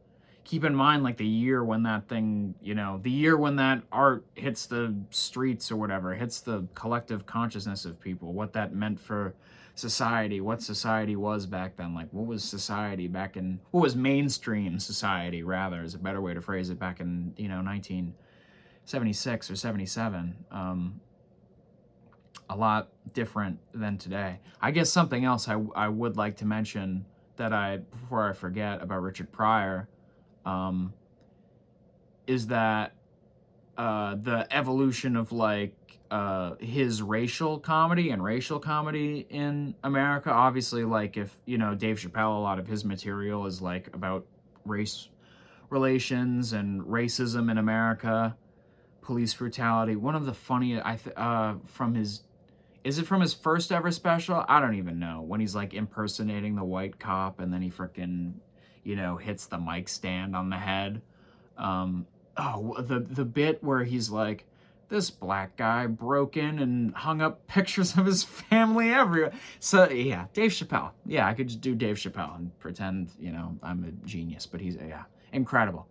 mind, like, the year when that thing, the year when that art hits the streets or whatever, hits the collective consciousness of people, what that meant for society, what society was back then. Like, what was society back in, what was mainstream society, rather, is a better way to phrase it, back in, 1976 or 77. A lot different than today. I guess something else I would like to mention before I forget about Richard Pryor, is that the evolution of, like, his racial comedy in America. Obviously, like, if Dave Chappelle, a lot of his material is like about race relations and racism in America, police brutality. One of the funniest, is it from his first ever special? I don't even know. When he's, like, impersonating the white cop and then he frickin', hits the mic stand on the head. The bit where he's like, this black guy broke in and hung up pictures of his family everywhere. So, yeah, Dave Chappelle. Yeah, I could just do Dave Chappelle and pretend, I'm a genius. But he's, yeah, incredible.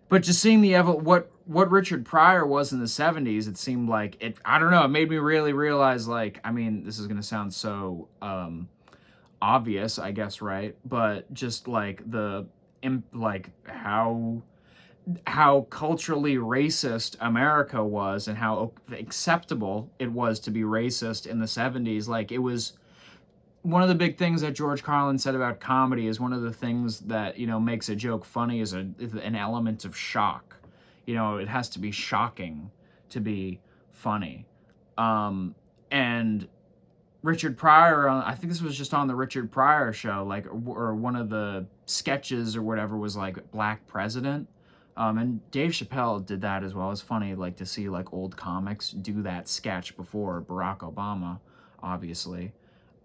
But just seeing what Richard Pryor was in the 70s, it seemed like it, I don't know, it made me really realize, like, I mean, this is going to sound so obvious, I guess, right? But just like how culturally racist America was and how acceptable it was to be racist in the 70s. Like, it was one of the big things that George Carlin said about comedy is one of the things that, makes a joke funny is an element of shock. It has to be shocking to be funny. And Richard Pryor, I think this was just on the Richard Pryor show, like, or one of the sketches or whatever was like Black President. And Dave Chappelle did that as well. It's funny, like, to see, like, old comics do that sketch before Barack Obama, obviously.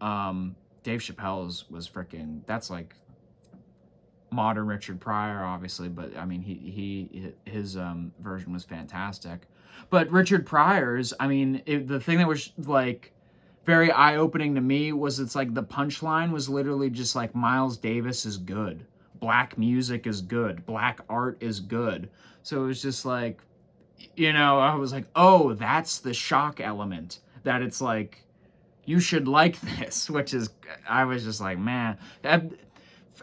Dave Chappelle's was freaking, that's like modern Richard Pryor, obviously, but I mean, his version was fantastic. But Richard Pryor's, I mean, the thing that was, like, very eye-opening to me was, it's like the punchline was literally just like, Miles Davis is good, black music is good, black art is good. So it was just like, I was like, oh, that's the shock element, that it's like, you should like this, which is, I was just like, man,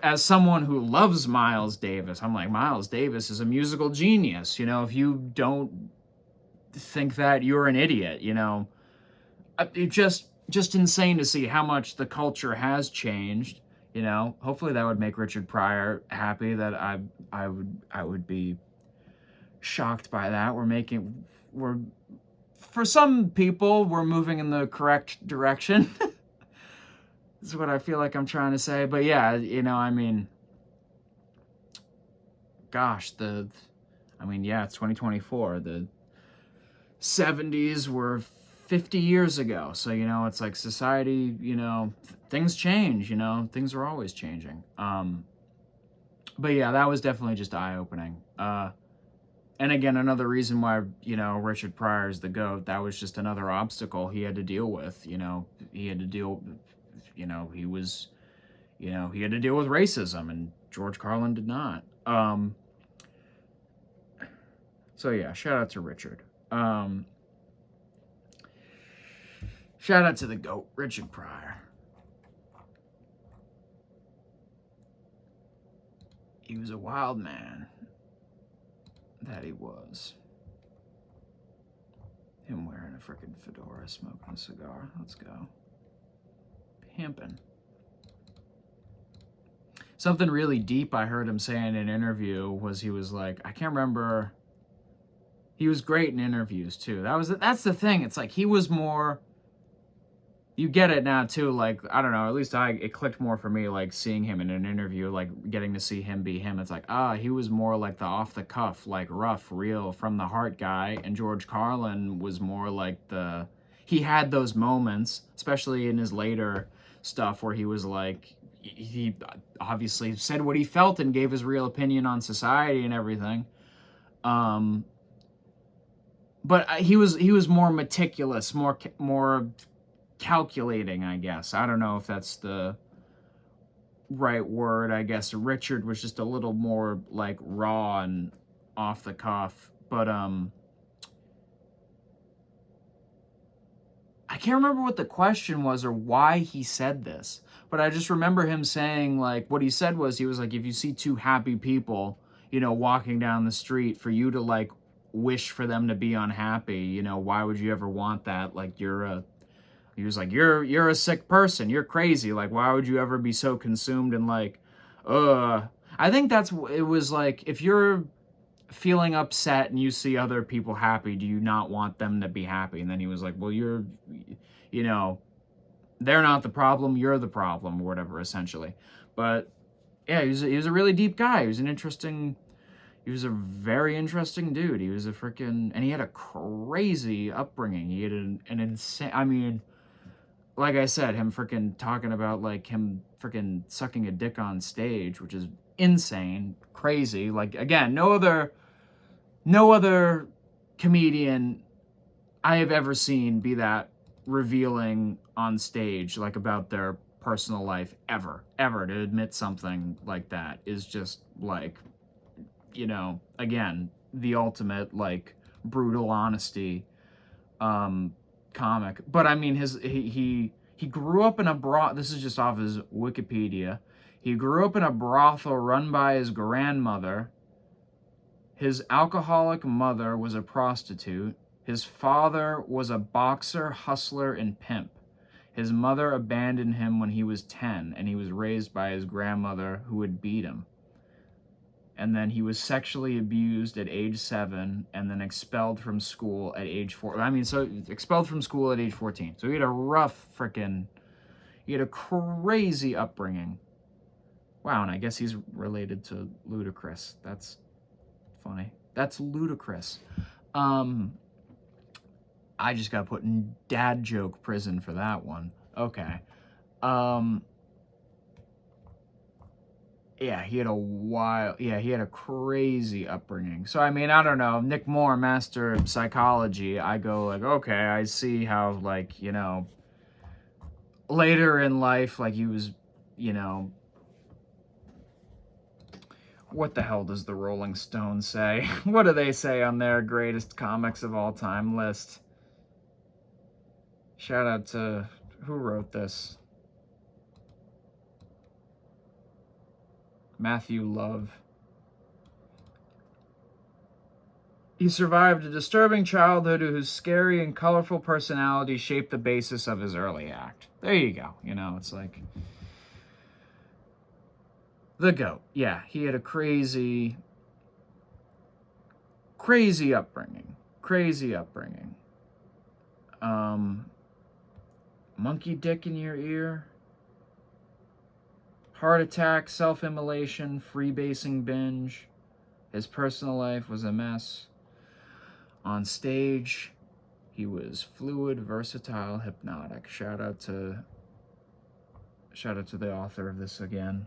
as someone who loves Miles Davis, I'm like, Miles Davis is a musical genius. If you don't think that, you're an idiot. It just insane to see how much the culture has changed. Hopefully that would make Richard Pryor happy, that I would be shocked by that. For some people, we're moving in the correct direction. This is what I feel like I'm trying to say. But yeah, I mean, gosh, yeah, it's 2024. The 70s were 50 years ago. So, it's like society, things change, things are always changing. But yeah, that was definitely just eye-opening. And again, another reason why, Richard Pryor is the GOAT, that was just another obstacle he had to deal with. He had to deal, he had to deal with racism, and George Carlin did not. So yeah, shout out to Richard. Shout out to the GOAT, Richard Pryor. He was a wild man. That he was. Him wearing a frickin' fedora, smoking a cigar. Let's go. Pimpin'. Something really deep I heard him say in an interview was, he was like, I can't remember. He was great in interviews too. That's the thing. It's like he was more you get it now too. Like, I don't know, at least it clicked more for me, like seeing him in an interview, like getting to see him be him. It's like, he was more like the off the cuff, like rough, real, from the heart guy. And George Carlin was more like he had those moments, especially in his later stuff where he was like, he obviously said what he felt and gave his real opinion on society and everything. But he was more meticulous, more calculating, I guess. I don't know if that's the right word. I guess Richard was just a little more like raw and off the cuff. But I can't remember what the question was or why he said this. But I just remember him saying, like, what he said was, he was like, if you see two happy people, walking down the street, for you to like wish for them to be unhappy, why would you ever want that? Like, he was like, you're a sick person. You're crazy. Like, why would you ever be so consumed in like, I think it was like, if you're feeling upset and you see other people happy, do you not want them to be happy? And then he was like, well, you know, they're not the problem. You're the problem, or whatever, essentially. But yeah, he was a really deep guy. He was a very interesting dude. He was and he had a crazy upbringing. He had an insane, I mean, like I said, him freaking talking about like him freaking sucking a dick on stage, which is insane, crazy. Like, again, no other comedian I have ever seen be that revealing on stage, like about their personal life, ever to admit something like that is just like, again, the ultimate like brutal honesty comic. But I mean, he grew up in a this is just off his Wikipedia. He grew up in a brothel run by his grandmother. His alcoholic mother was a prostitute. His father was a boxer, hustler, and pimp. His mother abandoned him when he was 10, and he was raised by his grandmother, who would beat him. And then he was sexually abused at age 7, and then expelled from school at age 4. I mean, so expelled from school at age 14. So he had a crazy upbringing. Wow, and I guess he's related to Ludacris. That's funny. That's ludicrous. I just got put in dad joke prison for that one. Okay. Yeah, he had a crazy upbringing. So, I mean, I don't know, Nick Moore, master of psychology, I go like, okay, I see how, like, later in life, like, he was, what the hell does the Rolling Stones say? What do they say on their greatest comics of all time list? Shout out to, who wrote this? Matthew Love. He survived a disturbing childhood whose scary and colorful personality shaped the basis of his early act. There you go. It's like the GOAT. Yeah, he had a crazy upbringing. Monkey dick in your ear. Heart attack, self-immolation, freebasing binge. His personal life was a mess. On stage, he was fluid, versatile, hypnotic. Shout out to the author of this again.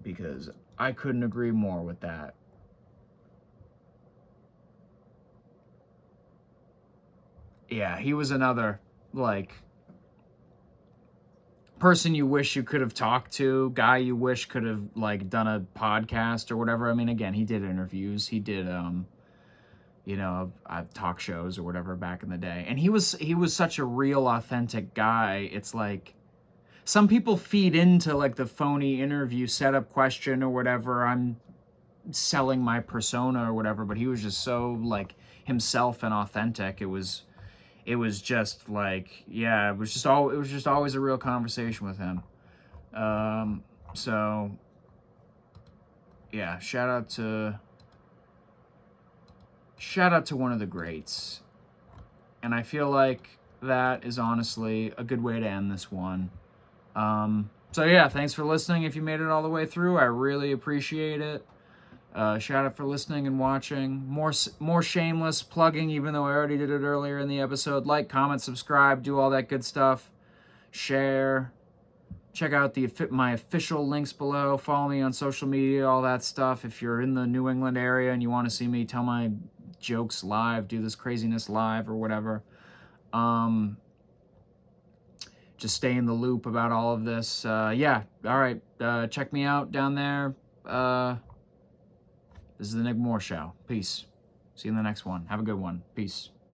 Because I couldn't agree more with that. Yeah, he was another, like, person you wish you could have talked to, guy you wish could have, like, done a podcast or whatever. I mean, again, he did interviews, he did talk shows or whatever back in the day, and he was such a real, authentic guy. It's like, some people feed into like the phony interview setup question or whatever, I'm selling my persona or whatever, but he was just so like himself and authentic. It was just like, yeah, it was just always a real conversation with him. So yeah, shout out to one of the greats. And I feel like that is honestly a good way to end this one. So yeah, thanks for listening. If you made it all the way through, I really appreciate it. Shout out for listening and watching. More shameless plugging, even though I already did it earlier in the episode. Like, comment, subscribe, do all that good stuff. Share. Check out my official links below. Follow me on social media, all that stuff. If you're in the New England area and you want to see me tell my jokes live, do this craziness live or whatever. Just stay in the loop about all of this. Yeah, all right. Check me out down there. This is the Nick Moore Show. Peace. See you in the next one. Have a good one. Peace.